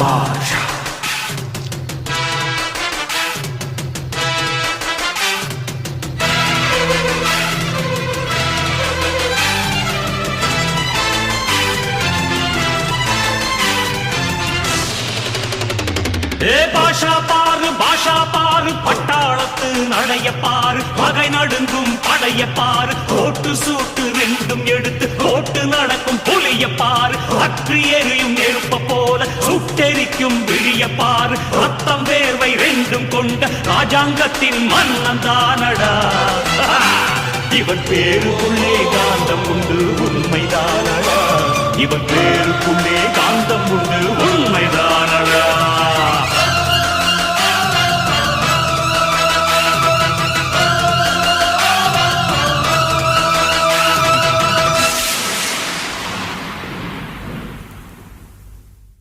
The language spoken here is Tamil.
பாஷா. பாஷா பாரு பட்டாளத்து நடைய பாரு பகை நடுங்கும் படைய பாரு கோட்டு சூட்டு ரெண்டும் எடுத்து கோட்டு நடக்கும் புலிய பாரு அற்றி எரியும் நெருப்ப போல சுட்டெரிக்கும் விழிய பாரு ரத்தம் வேர்வை ரெண்டும் கொண்ட ராஜாங்கத்தின் மன்னன் தானடா. இவன் பேருக்குள்ளே காந்தம் உண்டு உண்மைதானடா. இவன் பேருக்குள்ளே காந்தம் உண்டு